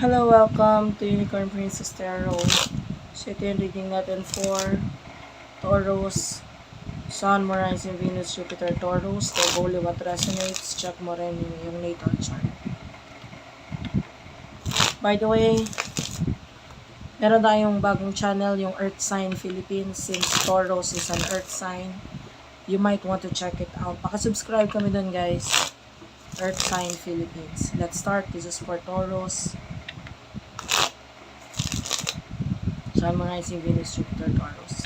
Hello, welcome to Unicorn Princess Tarot. So ito yung reading natin for Taurus, Sun, Moon, Rising, Venus, Jupiter, Taurus. So go what resonates, check mo rin yung natal chart. By the way, meron tayong bagong channel, yung Earth Sign Philippines. Since Taurus is an Earth sign, you might want to check it out. Pakasubscribe kami dun, guys. Earth Sign Philippines. Let's start. This is for Taurus. Sun, Moon, Rising, Venus, Jupiter, Taurus.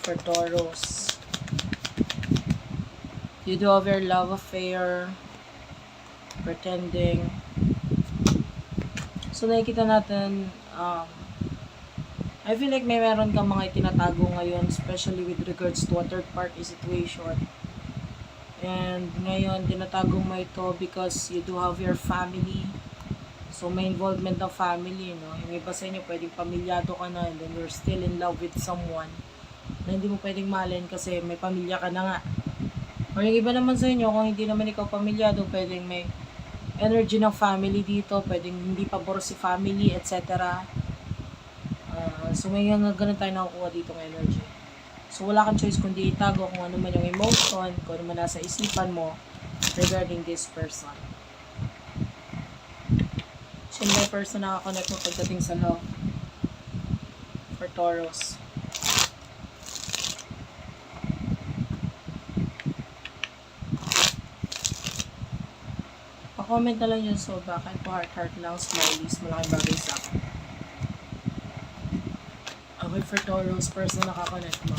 For Taurus, you do have your love affair, pretending. So nakikita natin, I feel like may meron kang mga itinatago ngayon, especially with regards to a third party situation. And ngayon, tinatago mo ito because you do have your family. So, may involvement ng family, no? Yung iba sa inyo, pwedeng pamilyado ka na, and then you're still in love with someone na hindi mo pwedeng mahalin kasi may pamilya ka na nga. Or yung iba naman sa inyo, kung hindi naman ikaw pamilyado, pwedeng may energy ng family dito, pwedeng hindi pabor si family, etc. So, may ganun tayo nakukuha dito ng energy. So, wala kang choice kundi itago kung ano man yung emotion, kung ano man nasa isipan mo regarding this person. Sino ba yung person na nakakonect mo pagdating sa love? For Taurus. Pa-comment na lang yun so bakit po heart lang, smileys, malaking bagay sa akin. Okay, for Taurus, person na nakakonect mo.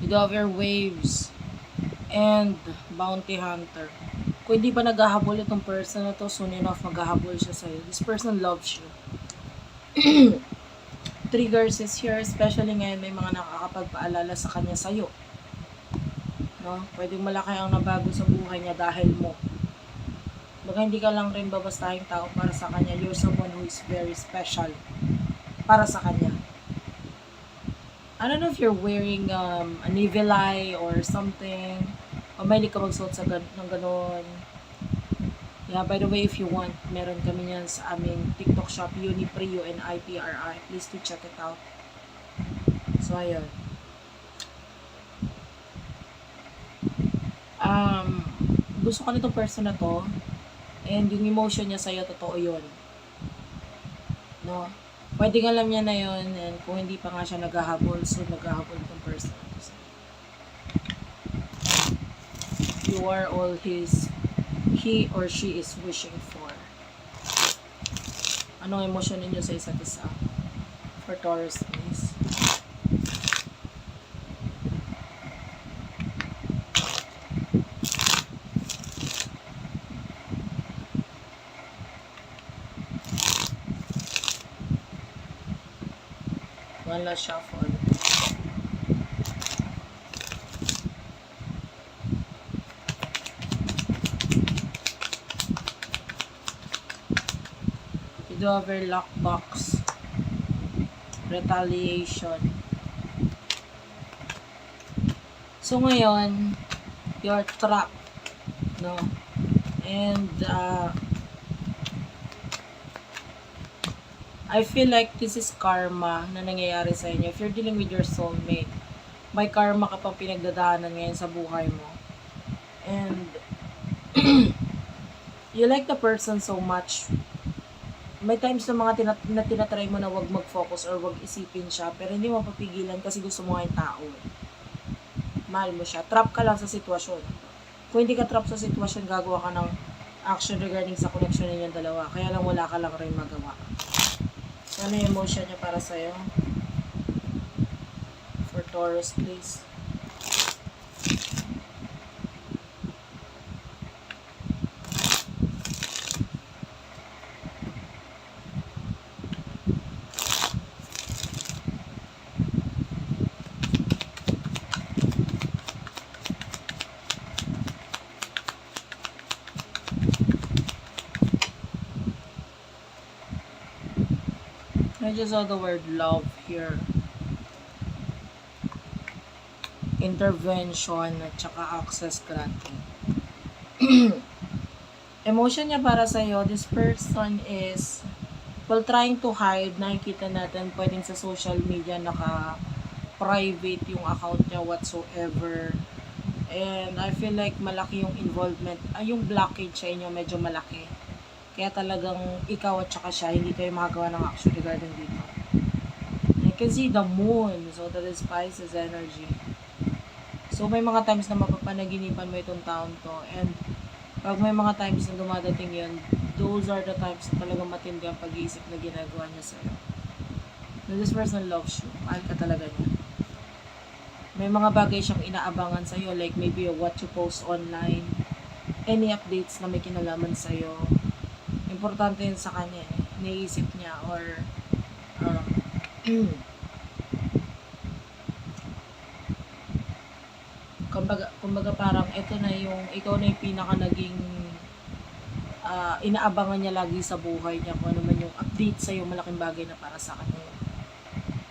You do have your waves and bounty hunter. Kung hindi pa naghahabol itong person na to, soon enough maghahabol siya sa'yo. This person loves you. Triggers is here, especially ngayon may mga nakakapagpaalala sa kanya sa'yo. No? Pwedeng malaki ang nabago sa buhay niya dahil mo. Baka hindi ka lang rin babastahing tao para sa kanya. You're someone who is very special para sa kanya. I don't know if you're wearing an evil eye or something. O may ka magsuot sa ng ganon. Yeah, by the way, if you want, meron kami yan sa aming TikTok shop, Uniprio and IPRI. Please do check it out. So, ayun. Gusto ko nitong person na to. And yung emotion niya sa'yo, totoo yun. No? Pwedeng alam niya na yun, and kung hindi pa nga siya naghahabol, so naghahabol itong person. You are all he or she is wishing for. Anong emosyon ninyo sa isa't isa? For Taurus, please. One last shuffle. You do have your lockbox. Retaliation. So ngayon, you're trapped. No? And, I feel like this is karma na nangyayari sa inyo. If you're dealing with your soulmate, may karma ka pang pinagdadaanan ngayon sa buhay mo. And, you like the person so much. May times na mga tinatry mo na wag mag-focus or wag isipin siya, pero hindi mo papigilan kasi gusto mo nga yung tao. Mahal mo siya. Trap ka lang sa sitwasyon. Kung hindi ka trap sa sitwasyon, gagawa ka ng action regarding sa connection ninyong dalawa. Kaya lang wala ka lang rin magawa. Ano yung emotion niya para sa'yo? For Taurus, please. I just saw the word love here. Intervention at saka access granting. Emotion niya para sa'yo, this person is, well, trying to hide. Nakikita natin, pwedeng sa social media naka-private yung account niya whatsoever. And I feel like malaki yung involvement, yung blockage sa inyo medyo malaki. Kaya talagang ikaw at saka siya, hindi kayo makagawa ng action regarding dito. I can see the moon, so that is Pisces energy. So may mga times na mapapanaginipan mo itong taon to, and pag may mga times na dumadating yun, those are the times na talagang matindi ang pag-iisip na ginagawa niya sa'yo. So this person loves you, mahal ka talaga niya. May mga bagay siyang inaabangan sa'yo, like maybe what you post online, any updates na may kinalaman sa'yo. Importante yun sa kanya eh. Naisip niya or kumbaga parang ito na yung, ikaw na yung pinaka naging inaabangan niya lagi sa buhay niya. Kung ano man yung update sa'yo, malaking bagay na para sa kanya.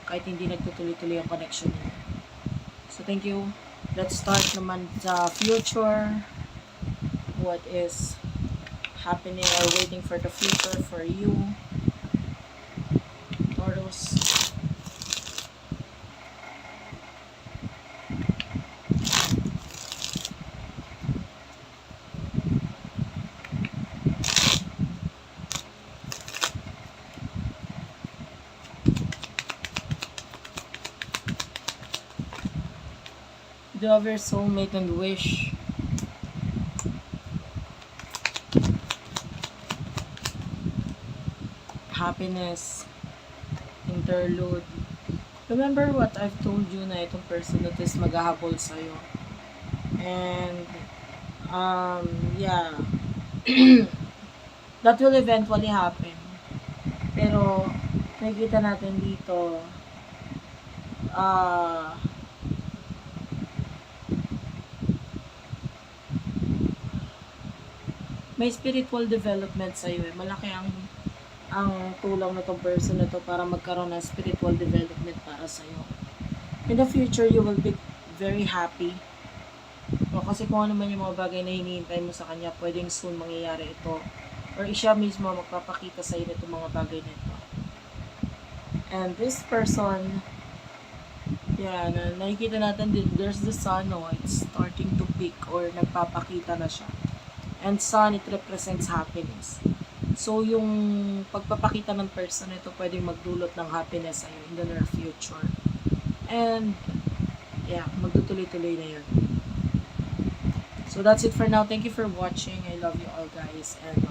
Kahit hindi nagtutuloy-tuloy ang connection niya. So thank you. Let's start naman sa future. What is happening or waiting for the future for you, Taurus. Do you have your soulmate and wish? Happiness, interlude. Remember what I've told you na itong person that is maghahabol sa'yo. And, yeah. That will eventually happen. Pero, nakikita natin dito, may spiritual development sa'yo eh. Malaki ang tulong na tong person na to para magkaroon ng spiritual development para sa'yo. In the future, you will be very happy. O, kasi kung ano man yung mga bagay na hinihintay mo sa kanya, pwedeng soon mangyayari ito. Or siya mismo magpapakita sa'yo nito mga bagay nito. And this person, yeah, nakikita natin din, there's the sun, no? It's starting to peak or nagpapakita na siya. And sun, it represents happiness. So, yung pagpapakita ng person ito pwedeng magdulot ng happiness sa'yo in the near future. And, yeah, magtutuloy-tuloy na yun. So, that's it for now. Thank you for watching. I love you all, guys. And